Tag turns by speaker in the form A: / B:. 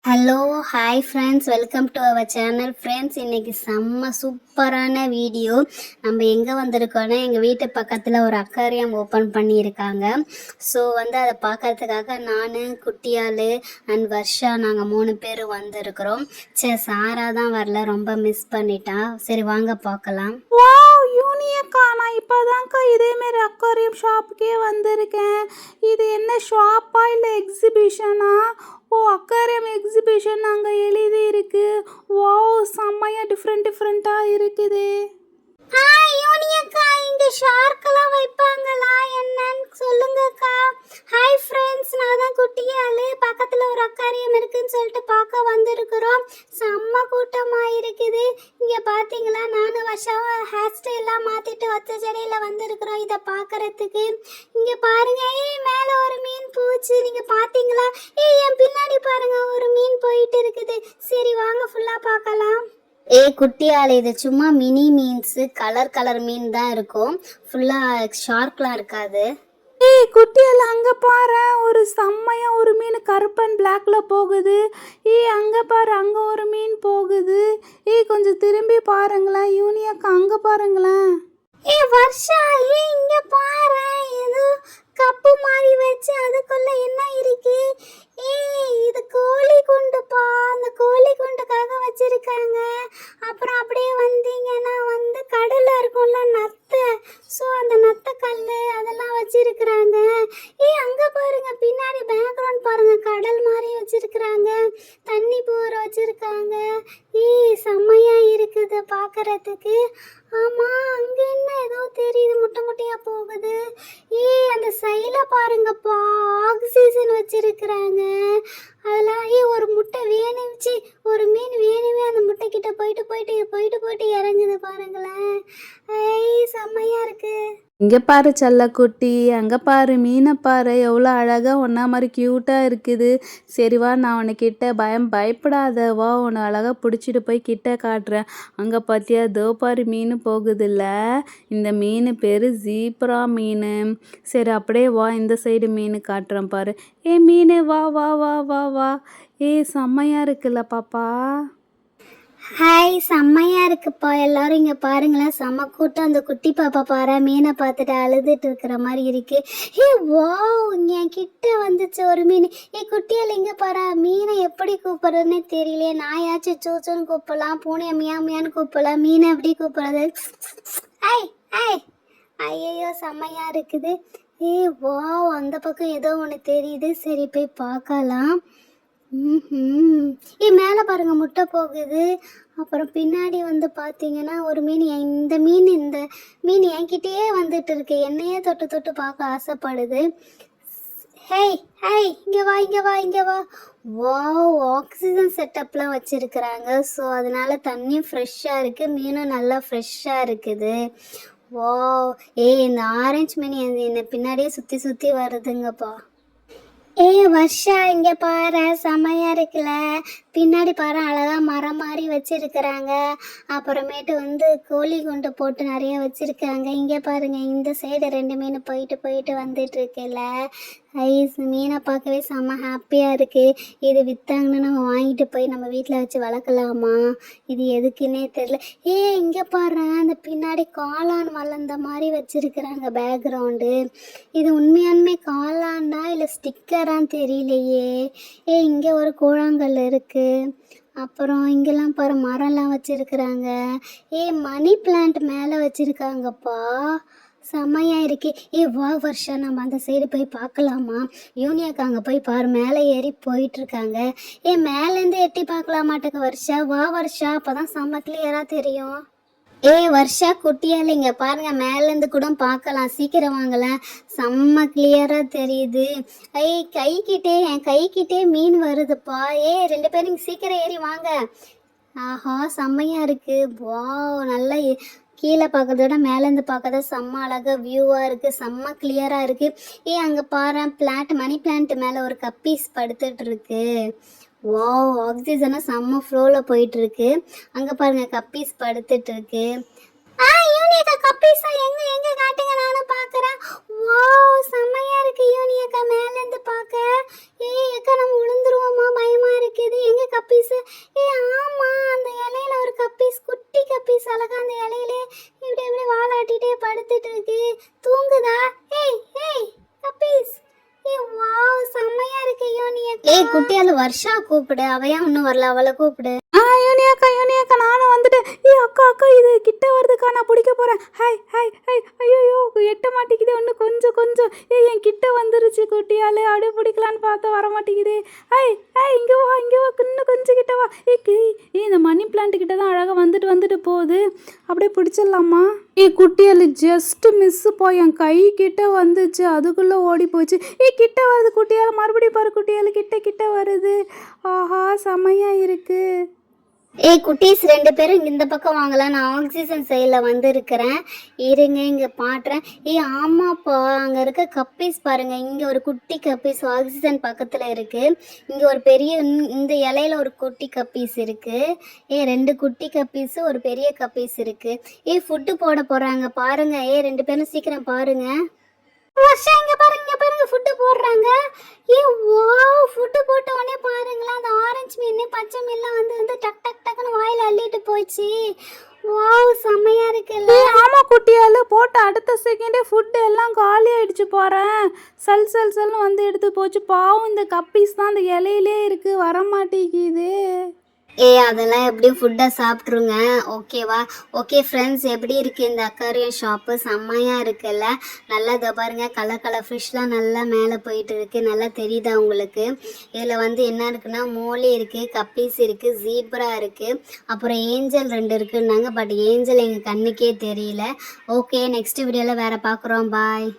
A: Hello hi friends, welcome to our channel. Friends, இன்றைக்கி செம்ம சூப்பரான வீடியோ. நம்ம எங்கே வந்திருக்கோன்னா எங்கள் வீட்டு பக்கத்தில் ஒரு அக்வாரியம் ஓப்பன் பண்ணியிருக்காங்க. ஸோ அதை பார்க்கறதுக்காக நான், குட்டியால் அண்ட் வர்ஷா நாங்கள் 3 பேர் வந்திருக்கிறோம். சரி, சாரா தான் வரல, ரொம்ப மிஸ் பண்ணிட்டா. சரி வாங்க பார்க்கலாம்.
B: யூனியக்கா, நான் இப்போதான்க்கா இதேமாரி அக்வாரியம் ஷாப்புக்கே வந்திருக்கேன். இது என்ன ஷாப்பா இல்லை எக்ஸிபிஷனா? ஓ, அக்வாரியம் எக்ஸிபிஷன் அங்கே எழுதி இருக்கு. வாவ், செம்மையாக டிஃப்ரெண்ட்டாக இருக்குது.
A: ஹாய் யூனியக்கா, இங்க ஷார்க்கெல்லாம் வைப்பாங்களா என்னன்னு சொல்லுங்கக்கா. ஹாய் ஃப்ரெண்ட்ஸ், நான் தான் குட்டியாளு. பக்கத்தில் ஒரு அக்வாரியம் இருக்குன்னு சொல்லிட்டு பார்க்க வந்திருக்கிறோம். செம்ம கூட்டமாக இருக்குது. இங்கே பார்த்தீங்களா, நானும் வருஷம் ஹேர் ஸ்டைல்லாம் மாற்றிட்டு ஒத்த செடியில் வந்திருக்கிறோம் இதை பார்க்கறதுக்கு. இங்கே பாருங்க, மேலே ஒரு மீன் பூச்சி, நீங்கள் பார்த்தீங்களா? என் பின்னாடி பாருங்க, ஒரு மீன் போயிட்டு இருக்குது. சரி வாங்க ஃபுல்லாக பார்க்கலாம். குட்டியால், இது சும்மா மினி மீன்ஸு, கலர் மீன் தான் இருக்கும். ஃபுல்லாக ஷார்க்லாம் இருக்காது.
B: குட்டியால், அங்கே பாரு, ஒரு செம்மையாக ஒரு மீன் கருப்பன் பிளாக்ல போகுது. அங்கே பாரு, அங்கே ஒரு மீன் போகுது. கொஞ்சம் திரும்பி பாருங்களேன் யூனியக்கா, அங்கே பாருங்களேன்.
A: வர்ஷா, இங்கே பாரு, ஏதோ கப்பு மாதிரி வச்சு அதுக்குள்ள என்ன இருக்கு? இது கோழி குண்டுப்பா. அந்த கோழி குண்டுக்காக வச்சிருக்காங்க. அப்புறம் அப்படியே வந்தீங்கன்னா கடல்ல இருக்கும்ல நத்தை, ஸோ அந்த நத்தை கல் அதெல்லாம் வச்சிருக்கிறாங்க. அங்க பாருங்க, பின்னாடி பேக்ரவுண்ட் பாருங்க, கடல் மாதிரி வச்சிருக்கிறாங்க. தண்ணி போற வச்சிருக்காங்க. செம்மையா இருக்குது பார்க்கறதுக்கு. ஆமா, அங்க என்ன ஏதோ தெரியுது, முட்டையா போகுது. அந்த சைல பாருங்கப்பா, ஆக்சிஜன் வச்சிருக்கிறாங்க. அதெல்லாம் ஒரு முட்டை வேணுச்சு, ஒரு மீன் வேணுமே அந்த முட்டை கிட்ட போயிட்டு இறங்குது பாருங்களேன். செம்மையா இருக்கு.
B: இங்கே பாரு செல்லக்குட்டி, அங்கே பாரு மீனை பாரு, எவ்வளோ அழகாக ஒன்றா மாதிரி க்யூட்டாக இருக்குது. சரி வா, நான் உனக்கிட்ட பயப்படாத வா, உன்னை அழகாக பிடிச்சிட்டு போய் கிட்ட காட்டுறேன். அங்கே பார்த்தியா, தோ பாரு மீன் போகுதுல்ல, இந்த மீன் பேர் ஜீப்ரா மீன். சரி அப்படியே வா, இந்த சைடு மீன் காட்டுறேன் பாரு. மீன் வா வா வா வா வா. செம்மையாக இருக்குல்ல பாப்பா.
A: ஹாய், செம்மையாக இருக்குப்பா. எல்லாரும் இங்கே பாருங்களேன், செம்ம கூட்டம். அந்த குட்டி பாப்பா பாரு, மீனை பார்த்துட்டு அழுதுட்டு இருக்கிற மாதிரி இருக்கு. வாவ், என் கிட்ட வந்துச்சு ஒரு மீன். குட்டியால் இங்கே பாரு, மீனை எப்படி கூப்பிட்றதுன்னே தெரியலையே. நாயாச்சும் சூச்சுன்னு கூப்பிடலாம், பூனையை மியான்னு கூப்பிடலாம், மீனை எப்படி கூப்பிட்றது? ஐயோ, செம்மையாக இருக்குது. வாவ், அந்த பக்கம் ஏதோ ஒன்று தெரியுது. சரி போய் பார்க்கலாம். மேலே பாருங்க, முட்டை போகுது. அப்புறம் பின்னாடி பார்த்தீங்கன்னா ஒரு மீன். இந்த மீன் என்கிட்டயே வந்துட்டு இருக்கு, என்னையே தொட்டு பார்க்க ஆசைப்படுது. ஹேய், இங்கே வா. வாவ், ஆக்சிஜன் செட்டப்லாம் வச்சுருக்குறாங்க. ஸோ அதனால தண்ணியும் ஃப்ரெஷ்ஷாக இருக்குது, மீனும் நல்லா ஃப்ரெஷ்ஷாக இருக்குது. வாவ், இந்த ஆரஞ்சு மீன் என்னை பின்னாடியே சுற்றி வருதுங்கப்பா. வர்ஷா, இங்கே பாரு, செமையா இருக்குல்ல. பின்னாடி பாரு, அழகா மரம் மாதிரி வச்சிருக்கிறாங்க. அப்புறமேட்டு கோழி குண்டு போட்டு நிறைய வச்சிருக்காங்க. இங்கே பாருங்க, இந்த சைடு 2 மீன் போயிட்டு வந்துட்டு இருக்குல்ல. மீனை பார்க்கவே செம்ம ஹாப்பியாக இருக்குது. இது விற்றாங்கன்னா நம்ம வாங்கிட்டு போய் நம்ம வீட்டில் வச்சு வளர்க்கலாமா? இது எதுக்குன்னே தெரியல. இங்கே பாரு, அந்த பின்னாடி காளான் வளர்ந்த மாதிரி வச்சுருக்குறாங்க பேக்ரவுண்டு. இது உண்மையானுமே காளான்னா இல்லை ஸ்டிக்கரான்னு தெரியலையே. இங்கே ஒரு கூழாங்கல் இருக்குது. அப்புறம் இங்கெல்லாம் பாரு, மரம்லாம் வச்சுருக்குறாங்க. மணி பிளான்ட் மேலே வச்சுருக்காங்கப்பா, செம்மையா இருக்கு. வா வர்ஷா, நம்ம அந்த சைடு போய் பார்க்கலாமா? யூனியாக்கு அங்கே போய் பாரு, மேலே ஏறி போயிட்டுருக்காங்க. மேலேருந்து எட்டி பார்க்கலாமாட்டுக்கு வர்ஷா. வா வர்ஷா, அப்போதான் செம்ம கிளியராக தெரியும். வர்ஷா, குட்டியால் இங்கே பாருங்க, மேலேருந்து கூட பார்க்கலாம். சீக்கிரம் வாங்கலாம், செம்ம கிளியராக தெரியுது. என் கைக்கிட்டே மீன் வருதுப்பா. 2 பேரும் இங்கே சீக்கிரம் ஏறி வாங்க. ஆஹா, செம்மையாக இருக்குது. வா, நல்லா கீழே பார்க்கறத விட மேலேருந்து பார்க்கறத செம்ம அழகாக வியூவாக இருக்குது, செம்ம கிளியராக இருக்குது. அங்கே பாரு, மணி பிளான்ட் மேலே ஒரு கப்பீஸ் படுத்துட்டு இருக்கு. வாவ், ஆக்சிஜனும் செம்ம ஃப்ளோவில் போயிட்டுருக்கு. அங்கே பாருங்கள், கப்பீஸ் படுத்துட்டு இருக்கு. யூனியக்கா, கப்பீஸா எங்க காட்டுங்க, நானும் பார்க்குறேன். வாவ், செம்மையாக இருக்குது யூனியக்கா மேலேருந்து பார்க்க. அக்கா, நம்ம விழுந்துருவோமா? பயமாக இருக்குது. எங்க கப்பீஸ். ஆமா, அந்த இலையில ஒரு கப்பீஸ், குட்டி கப்பீஸ் அழகா அந்த இலையிலே இப்படி இப்படி வாலாட்டிட்டே படுத்துட்டு இருக்கு. தூங்குதா? ஏய் ஏய் கப்பீஸ். வாவ், செம்மையா இருக்கு யோனியா. குட்டியால வர்ஷா கூப்பிடு, அவையா இன்னும் வரல, அவளை கூப்பிடு.
B: யூனி அக்கா நானும் வந்துட்டேன். அக்கா அக்கா இது கிட்ட வருதுக்கா, நான் பிடிக்க போறேன். Hi hi hi. ஐயோ எட்ட மாட்டேங்குது, இன்னும் கொஞ்சம். என் கிட்ட வந்துருச்சு குட்டியாலே, அப்படியே பிடிக்கலான்னு பார்த்தா வர மாட்டேங்குது. ஹாய் ஹாய், இங்கே வா இன்னும் கொஞ்சம் கிட்ட வா. இந்த மணி பிளான்ட் கிட்ட தான் அழகாக வந்துட்டு போகுது, அப்படியே பிடிச்சிடலாமா? குட்டியால் ஜஸ்ட் மிஸ் போய் என் கை கிட்ட வந்துச்சு, அதுக்குள்ளே ஓடி போச்சு. கிட்ட வருது குட்டியால், மறுபடியும் பாரு குட்டியால் கிட்ட வருது. ஆஹா செமையா இருக்கு.
A: குட்டீஸ் 2 பேரும் இந்த பக்கம் வாங்கலாம், நான் ஆக்சிஜன் சைடில் வந்து இருக்கிறேன். இருங்க இங்கே பாட்டுறேன். ஆமாப்பா, அங்கே இருக்க கப்பீஸ் பாருங்கள். இங்கே ஒரு குட்டி கப்பீஸ் ஆக்சிஜன் பக்கத்தில் இருக்குது. இங்கே ஒரு பெரிய இந்த இலையில ஒரு குட்டி கப்பீஸ் இருக்குது. 2 குட்டி கப்பீஸு ஒரு பெரிய கப்பீஸ் இருக்குது. ஃபுட்டு போட போகிறாங்க பாருங்க. 2 பேரும் சீக்கிரம் பாருங்க. வர்ஷா இங்க பாருங்க ஃபுட்டு போடுறாங்க. வாவ், ஃபுட்டு போட்ட உடனே பாருங்களா, அந்த ஆரஞ்சு மீன் பச்சை மீன்லாம் வந்து டக்குன்னு வாயில அள்ளிட்டு போச்சு. வாவ், செம்மையா இருக்குல்ல?
B: ஆமா குட்டியால போட்ட அடுத்த செகண்டே ஃபுட் எல்லாம் காலி ஆயிடுச்சு போறேன். சல்னு வந்து எடுத்து போச்சு. பாவம், இந்த கப்பீஸ் தான் அந்த இலையிலே இருக்கு, வர மாட்டேங்குது.
A: அதெல்லாம் எப்படியும் ஃபுட்டை சாப்பிட்ருங்க, ஓகேவா? ஓகே ஃப்ரெண்ட்ஸ், எப்படி இருக்குது இந்த அக்வாரியம் ஷாப்பு? செம்மையாக இருக்குல்ல? நல்லா இதை பாருங்கள், கலர் ஃபிஷ்லாம் நல்லா மேலே போயிட்டு இருக்குது, நல்லா தெரியுதா உங்களுக்கு? இதில் வந்து என்ன இருக்குன்னா, மோலி இருக்குது, கப்பீஸ் இருக்குது, ஜீப்ரா இருக்குது, அப்புறம் ஏஞ்சல் 2 இருக்குன்னாங்க. பட் ஏஞ்சல் எங்கள் கண்ணுக்கே தெரியல. ஓகே, நெக்ஸ்ட் வீடியோவில் வேறு பார்க்குறோம். பாய்.